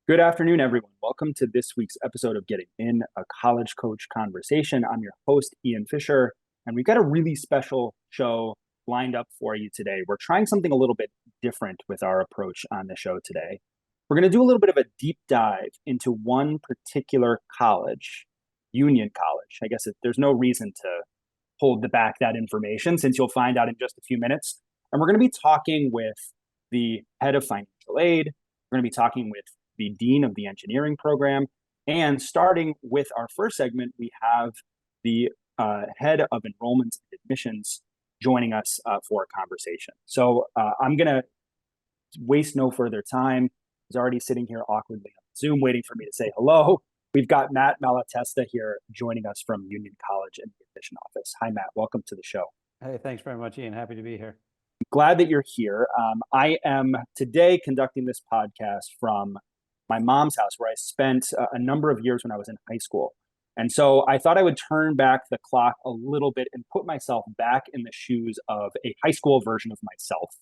Good afternoon, everyone. Welcome to this week's episode of Getting In, a college coach conversation. I'm your host, Ian Fisher, and we've got a really special show lined up for you today. We're trying something a little bit different with our approach on the show today. We're going to do a little bit of a deep dive into one particular college, Union College. I guess there's no reason to hold back that information since you'll find out in just a few minutes. And we're going to be talking with the head of financial aid. We're going to be talking with the dean of the engineering program. And starting with our first segment, we have the head of enrollment and admissions joining us for a conversation. So I'm going to waste no further time. He's already sitting here awkwardly on Zoom waiting for me to say hello. We've got Matt Malatesta here joining us from Union College in the admission office. Hi, Matt. Welcome to the show. Hey, thanks very much, Ian. Happy to be here. Glad that you're here. I am today conducting this podcast from my mom's house, where I spent a number of years when I was in high school. And so I thought I would turn back the clock a little bit and put myself back in the shoes of a high school version of myself.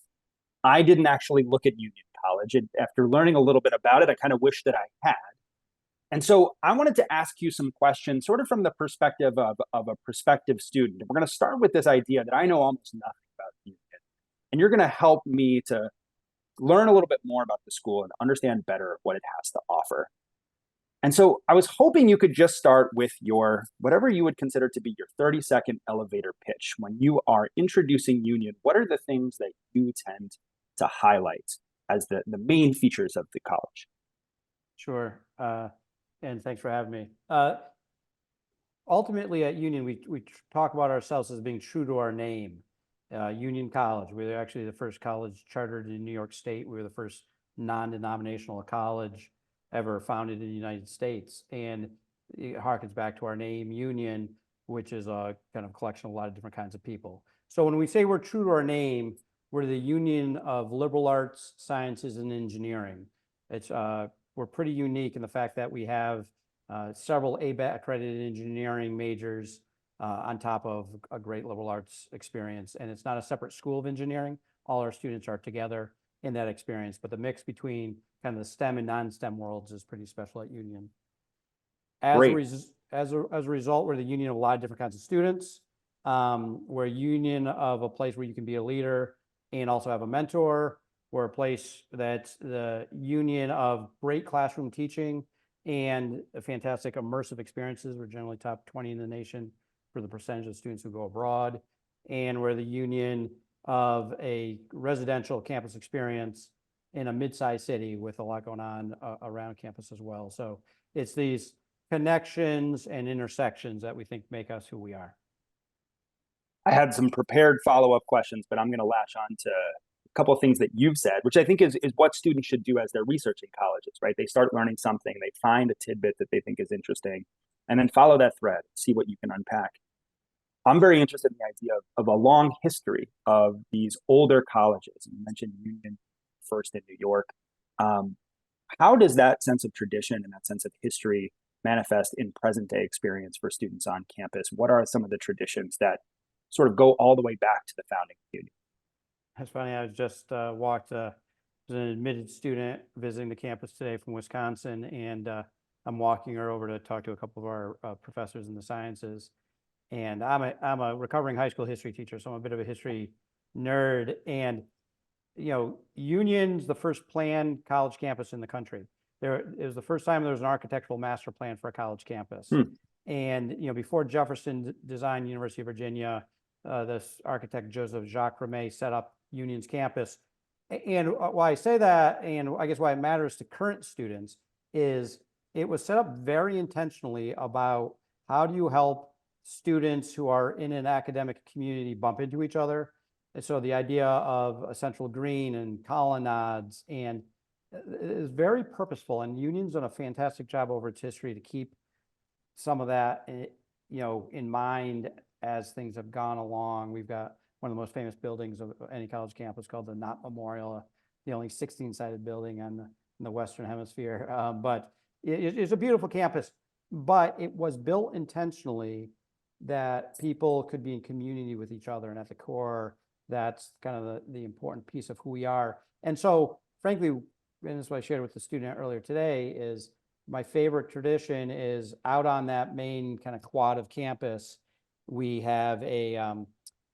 I didn't actually look at Union College. And after learning a little bit about it, I kind of wish that I had. And so I wanted to ask you some questions, sort of from the perspective of a prospective student. And we're going to start with this idea that I know almost nothing about Union. And you're going to help me to learn a little bit more about the school and understand better what it has to offer. And so I was hoping you could just start with your, whatever you would consider to be your 30-second elevator pitch. When you are introducing Union, what are the things that you tend to highlight as the main features of the college? Sure. And thanks for having me. Ultimately at Union, we talk about ourselves as being true to our name. Union College. We were actually the first college chartered in New York State. We were the first non-denominational college ever founded in the United States. And it harkens back to our name, Union, which is a kind of collection of a lot of different kinds of people. So when we say we're true to our name, we're the union of liberal arts, sciences, and engineering. We're pretty unique in the fact that we have several ABET accredited engineering majors on top of a great liberal arts experience. And it's not a separate school of engineering. All our students are together in that experience, but the mix between kind of the STEM and non-STEM worlds is pretty special at Union. As a result, we're the union of a lot of different kinds of students. We're a union of a place where you can be a leader and also have a mentor. We're a place that's the union of great classroom teaching and fantastic immersive experiences. We're generally top 20 in the nation for the percentage of students who go abroad. And we're the union of a residential campus experience in a mid-sized city with a lot going on around campus as well. So it's these connections and intersections that we think make us who we are. I had some prepared follow-up questions, but I'm going to latch on to a couple of things that you've said, which I think is what students should do as they're researching colleges, right? They start learning something, they find a tidbit that they think is interesting, and then follow that thread, see what you can unpack. I'm very interested in the idea of a long history of these older colleges. You mentioned Union first in New York. How does that sense of tradition and that sense of history manifest in present day experience for students on campus? What are some of the traditions that sort of go all the way back to the founding of Union? That's funny. I just walked as an admitted student visiting the campus today from Wisconsin, and I'm walking her over to talk to a couple of our professors in the sciences. And I'm a recovering high school history teacher, so I'm a bit of a history nerd. And Union's the first planned college campus in the country. It was the first time there was an architectural master plan for a college campus. And before Jefferson designed University of Virginia, this architect Joseph Jacques Ramey set up Union's campus. And why I say that, and I guess why it matters to current students, is it was set up very intentionally about how do you help students who are in an academic community bump into each other. And so the idea of a central green and colonnades and is very purposeful, and Union's done a fantastic job over its history to keep some of that in mind as things have gone along. We've got one of the most famous buildings of any college campus called the Knott Memorial, the only 16-sided building in the Western Hemisphere. But it's a beautiful campus, but it was built intentionally that people could be in community with each other. And at the core, that's kind of the important piece of who we are. And so, frankly, and this is what I shared with the student earlier today, is my favorite tradition is out on that main kind of quad of campus. We have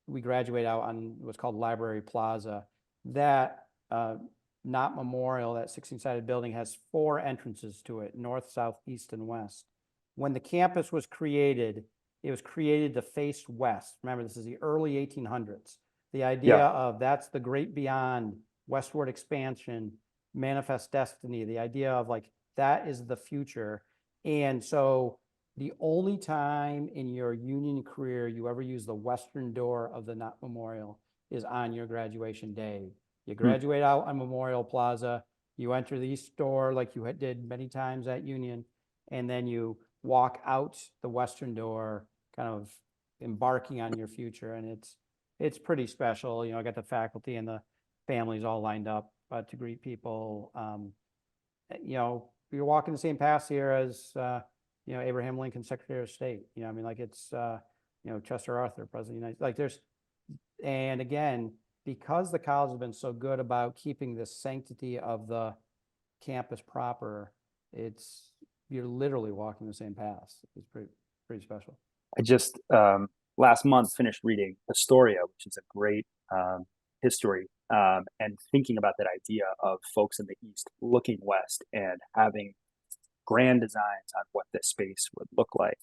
we graduate out on what's called Library Plaza. That Knott Memorial, that 16-sided building, has 4 entrances to it: north, south, east, and west. When the campus was created, it was created to face west. Remember, this is the early 1800s. The idea Yeah. of that's the great beyond, westward expansion, manifest destiny, the idea of like that is the future. And so the only time in your union career you ever use the western door of the Knott Memorial is on your graduation day. You Hmm. graduate out on Memorial Plaza, you enter the east door like you did many times at Union, and then you walk out the western door, kind of embarking on your future. And it's pretty special. I got the faculty and the families all lined up to greet people. You're walking the same paths here as Abraham Lincoln, Secretary of State. I mean, like it's Chester Arthur, President of the United States. Like there's, and again, because the college has been so good about keeping the sanctity of the campus proper, you're literally walking the same paths. It's pretty special. I just last month finished reading Historia, which is a great history, and thinking about that idea of folks in the East looking west and having grand designs on what this space would look like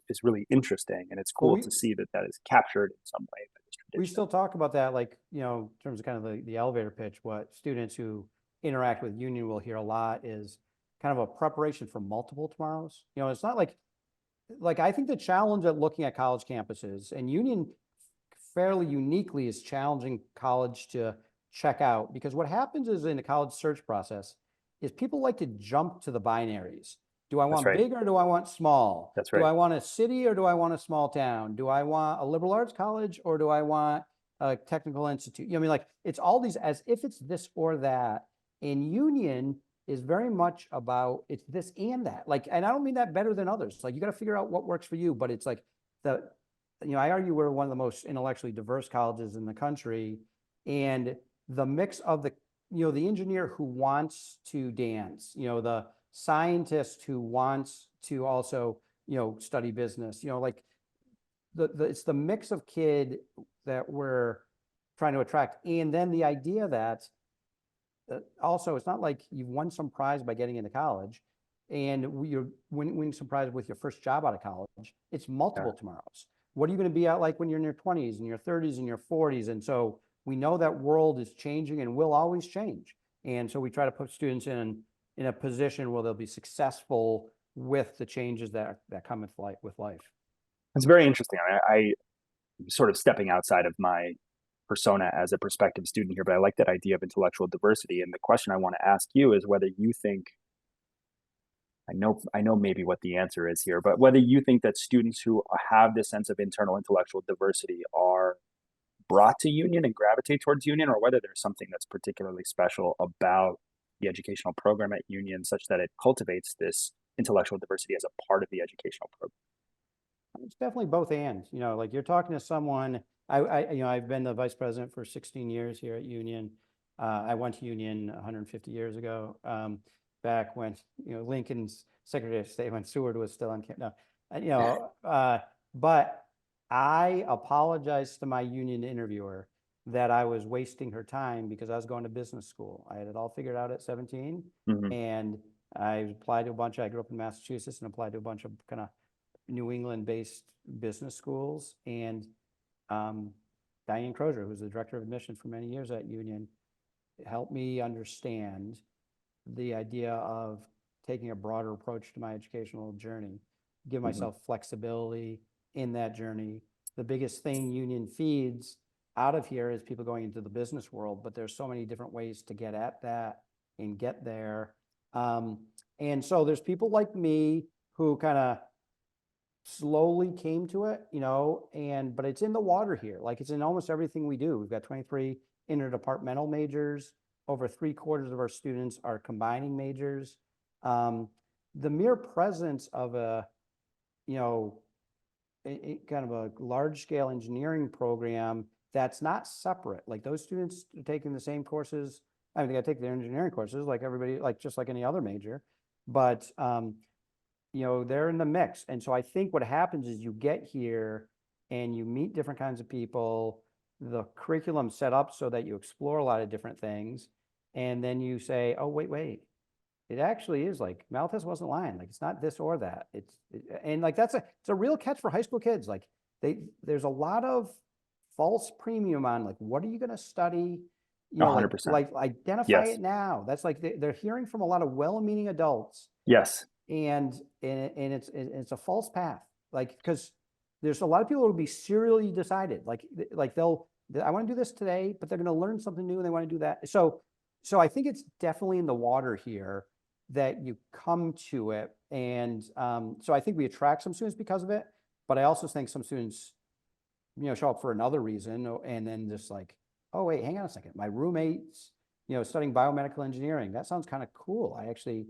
is really interesting, and it's cool to see that that is captured in some way by this We tradition. still talk about that, like, in terms of kind of the elevator pitch. What students who interact with Union will hear a lot is kind of a preparation for multiple tomorrows. It's not like I think the challenge at looking at college campuses, and Union fairly uniquely is challenging college to check out, because what happens is in the college search process is people like to jump to the binaries. Do I That's want right. big or do I want small? That's Do right. I want a city or do I want a small town? Do I want a liberal arts college or do I want a technical institute? I mean, like it's all these as if it's this or that. And Union is very much about it's this and that. Like, and I don't mean that better than others. Like you got to figure out what works for you, but it's like I argue we're one of the most intellectually diverse colleges in the country, and the mix of the engineer who wants to dance, the scientist who wants to also, study business, like it's the mix of kid that we're trying to attract. And then the idea that also, it's not like you've won some prize by getting into college and you're winning some prize with your first job out of college. It's multiple tomorrows. What are you going to be at like when you're in your 20s and your 30s and your 40s? And so we know that world is changing and will always change. And so we try to put students in a position where they'll be successful with the changes that come with life. It's very interesting. I sort of stepping outside of my persona as a prospective student here, but I like that idea of intellectual diversity. And the question I want to ask you is whether you think, I know maybe what the answer is here, but whether you think that students who have this sense of internal intellectual diversity are brought to Union and gravitate towards Union, or whether there's something that's particularly special about the educational program at Union such that it cultivates this intellectual diversity as a part of the educational program. It's definitely both and, like you're talking to someone, I've been the vice president for 16 years here at Union. I went to Union 150 years ago, back when, Lincoln's Secretary of State, when Seward was still on campus. No, but I apologized to my Union interviewer that I was wasting her time because I was going to business school. I had it all figured out at 17, Mm-hmm. and I applied to a bunch. I grew up in Massachusetts and applied to a bunch of kind of New England-based business schools. And Diane Crozier, who's the director of admissions for many years at Union, helped me understand the idea of taking a broader approach to my educational journey, give myself flexibility in that journey. The biggest thing Union feeds out of here is people going into the business world, but there's so many different ways to get at that and get there. And so there's people like me who kind of slowly came to it, but it's in the water here. Like it's in almost everything we do. We've got 23 interdepartmental majors. Over 3/4 of our students are combining majors. The mere presence of a kind of a large scale engineering program that's not separate. Like those students are taking the same courses I mean, they gotta take their engineering courses like everybody, like just like any other major. But, they're in the mix. And so I think what happens is you get here and you meet different kinds of people. The curriculum set up so that you explore a lot of different things. And then you say, oh, wait. It actually is like Malatesta wasn't lying. Like it's not this or that. And like it's a real catch for high school kids. Like there's a lot of false premium on like what are you going to study? Like 100%. identify Yes. it now. That's like they're hearing from a lot of well-meaning adults, Yes. and it's a false path. Like because there's a lot of people who will be serially decided. Like I want to do this today, but they're going to learn something new and they want to do that. So I think it's definitely in the water here that you come to it. And so I think we attract some students because of it, but I also think some students, show up for another reason and then just like, oh, wait, hang on a second. My roommate's, studying biomedical engineering. That sounds kind of cool. I actually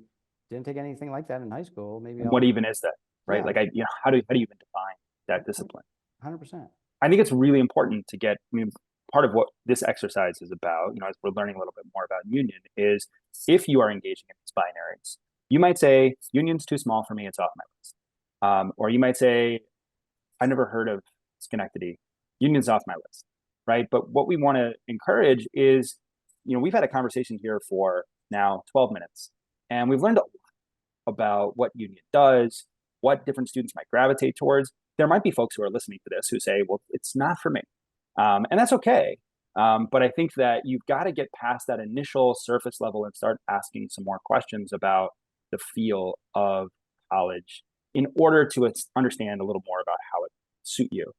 didn't take anything like that in high school. Maybe What I'll, even is that, right? yeah, Like how do you even define that discipline? 100%. I think it's really important to get, I mean, part of what this exercise is about, as we're learning a little bit more about union, is if you are engaging in these binaries, you might say, union's too small for me, it's off my list. Or you might say, I never heard of Schenectady, union's off my list, right? But what we want to encourage is, we've had a conversation here for now 12 minutes, and we've learned a lot about what union does, what different students might gravitate towards. There might be folks who are listening to this who say, well, it's not for me. And that's okay. But I think that you've got to get past that initial surface level and start asking some more questions about the feel of college in order to understand a little more about how it suit you.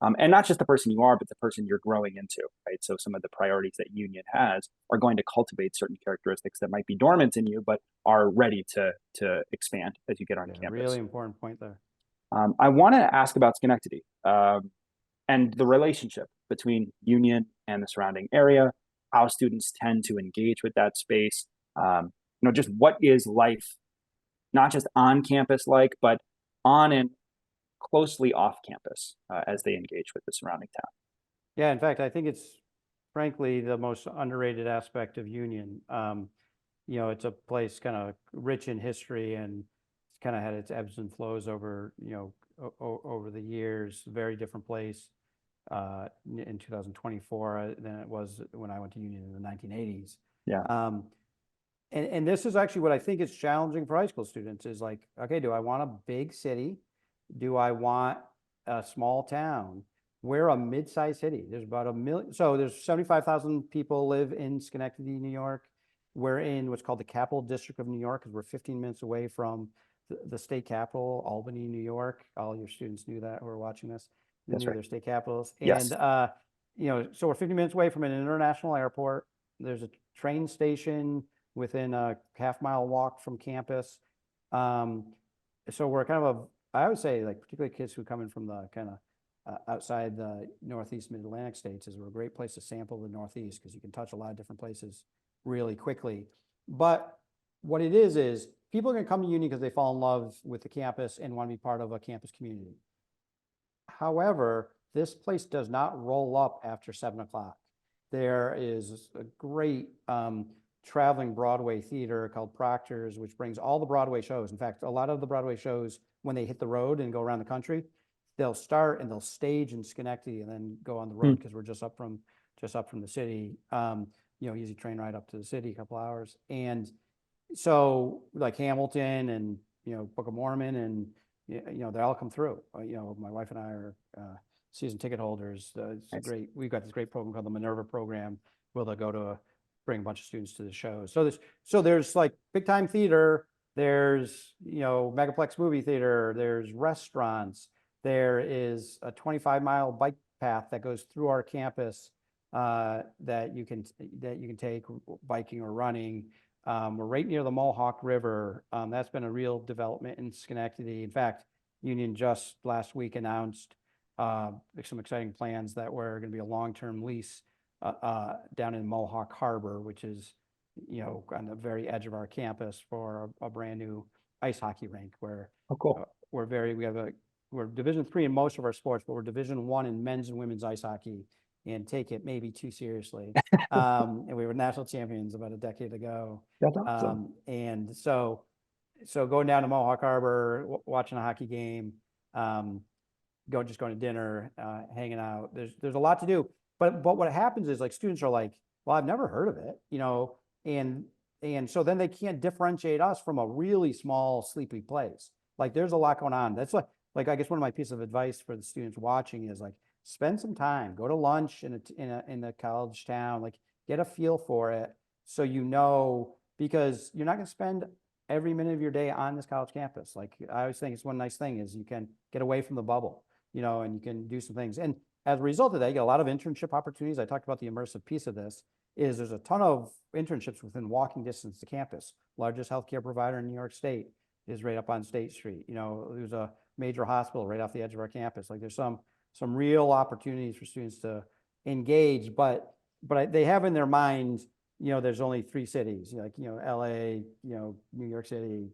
And not just the person you are, but the person you're growing into, right? So some of the priorities that union has are going to cultivate certain characteristics that might be dormant in you, but are ready to expand as you get on Yeah, campus. really important point there. I want to ask about Schenectady and the relationship between union and the surrounding area, how students tend to engage with that space. Just what is life, not just on campus like, but on and closely off campus as they engage with the surrounding town. Yeah, in fact, I think it's frankly the most underrated aspect of Union. It's a place kind of rich in history and it's kind of had its ebbs and flows over, over the years. Very different place in 2024 than it was when I went to Union in the 1980s. Yeah. And this is actually what I think is challenging for high school students is like, okay, do I want a big city? Do I want a small town? We're a mid-sized city. There's about 1 million. So there's 75,000 people live in Schenectady, New York. We're in what's called the Capital District of New York because we're 15 minutes away from the state capital, Albany, New York. All your students knew that who are watching this. They That's knew right. their state capitals. Yes. And, so we're 50 minutes away from an international airport. There's a train station within a half-mile walk from campus. So we're kind of I would say, like, particularly kids who come in from the kind of outside the Northeast Mid-Atlantic states is a great place to sample the Northeast because you can touch a lot of different places really quickly. But what it is people are going to come to Union because they fall in love with the campus and want to be part of a campus community. However, this place does not roll up after 7 o'clock. There is a great traveling Broadway theater called Proctor's, which brings all the Broadway shows. In fact, a lot of the Broadway shows, when they hit the road and go around the country, they'll start and they'll stage in Schenectady and then go on the road because we're just up from the city. Easy train ride up to the city, a couple hours. And so like Hamilton and, Book of Mormon and, they all come through. My wife and I are season ticket holders. It's Nice. great. We've got this great program called the Minerva program where they'll go to bring a bunch of students to the show. So there's like big time theater. There's, Megaplex movie theater. There's restaurants. There is a 25-mile bike path that goes through our campus that you can take biking or running. We're right near the Mohawk River. That's been a real development in Schenectady. In fact, Union just last week announced some exciting plans that we're going to be a long-term lease down in Mohawk Harbor, which is, on the very edge of our campus for a brand new ice hockey rink where Oh, cool. we're Division III in most of our sports, but we're Division I in men's and women's ice hockey. and take it maybe too seriously. And we were national champions about a decade ago. That's awesome. And so going down to Mohawk Harbor, watching a hockey game, going to dinner, hanging out. There's a lot to do. But what happens is like students are like, well, I've never heard of it, and so then they can't differentiate us from a really small, sleepy place. Like there's a lot going on. That's like I guess one of my pieces of advice for the students watching is like spend some time, go to lunch in a college town, like get a feel for it, so because you're not going to spend every minute of your day on this college campus. Like I always think it's one nice thing is you can get away from the bubble, and you can do some things. And as a result of that, you get a lot of internship opportunities. I talked about the immersive piece of this. There's a ton of internships within walking distance to campus. Largest healthcare provider in New York State is right up on State Street. There's a major hospital right off the edge of our campus. Like there's some real opportunities for students to engage, but they have in their mind, there's only 3 cities, like, LA, New York City.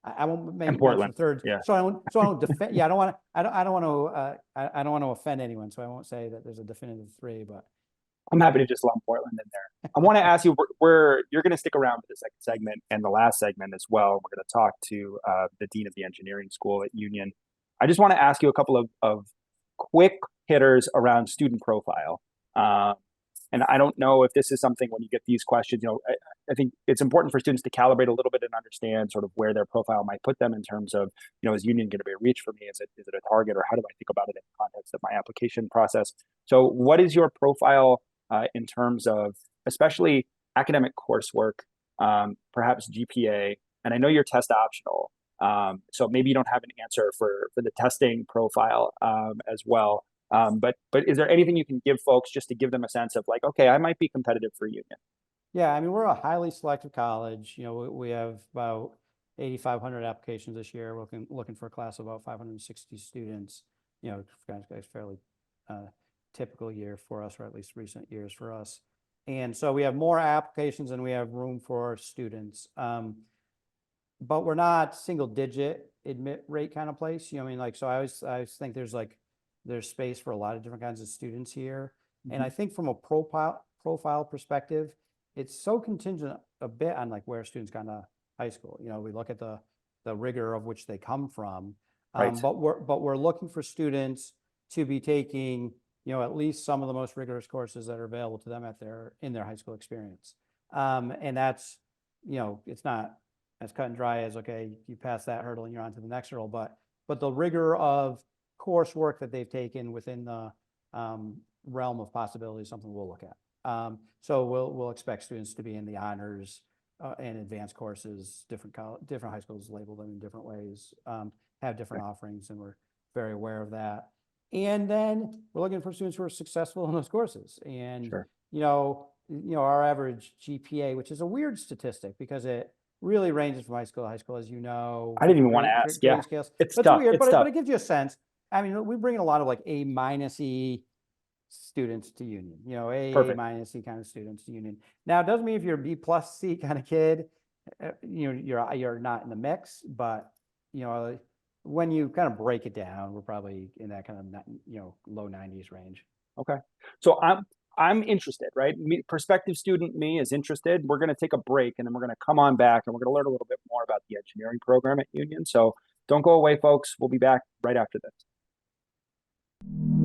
I won't make Portland. a third. Yeah. So I don't defend. Yeah, I don't want to offend anyone. So I won't say that there's a definitive 3, but I'm happy to just lump Portland in there. I want to ask you, you're going to stick around for the second segment and the last segment as well. We're going to talk to the dean of the engineering school at Union. I just want to ask you a couple of quick hitters around student profile. And I don't know if this is something when you get these questions, I think it's important for students to calibrate a little bit and understand sort of where their profile might put them in terms of, is Union going to be a reach for me? Is it a target, or how do I think about it in the context of my application process? So what is your profile in terms of especially academic coursework, perhaps GPA, and I know you're test optional. So maybe you don't have an answer for the testing profile as well. But is there anything you can give folks just to give them a sense of like, okay, I might be competitive for Union? Yeah, I mean, we're a highly selective college. We have about 8,500 applications this year. We're looking for a class of about 560 students. It's fairly typical year for us, or at least recent years for us. And so we have more applications than we have room for students. But we're not single digit admit rate kind of place. So I always think there's space for a lot of different kinds of students here. Mm-hmm. And I think from a profile perspective, it's so contingent a bit on like where students got to high school. We look at the rigor of which they come from, right. But we're looking for students to be taking, at least some of the most rigorous courses that are available to them in their high school experience. And that's, it's not as cut and dry as, okay, you pass that hurdle and you're on to the next hurdle, but the rigor of coursework that they've taken within the realm of possibility is something we'll look at. So we'll expect students to be in the honors and advanced courses. Different high schools label them in different ways, have different offerings, and we're very aware of that. And then we're looking for students who are successful in those courses. And sure. Our average GPA, which is a weird statistic because it really ranges from high school to high school, as you know. I didn't even want to ask. Yeah, scales. it's tough. Weird, but it gives you a sense. I mean, we bring in a lot of like A-E students to Union, A-E kind of students to Union. Now, it doesn't mean if you're a B+C kind of kid, you're not in the mix, but when you kind of break it down, we're probably in that kind of low 90s range. Okay, so I'm interested, right? Prospective student me is interested. We're going to take a break, and then we're going to come on back, and we're going to learn a little bit more about the engineering program at Union. So don't go away, folks. We'll be back right after this.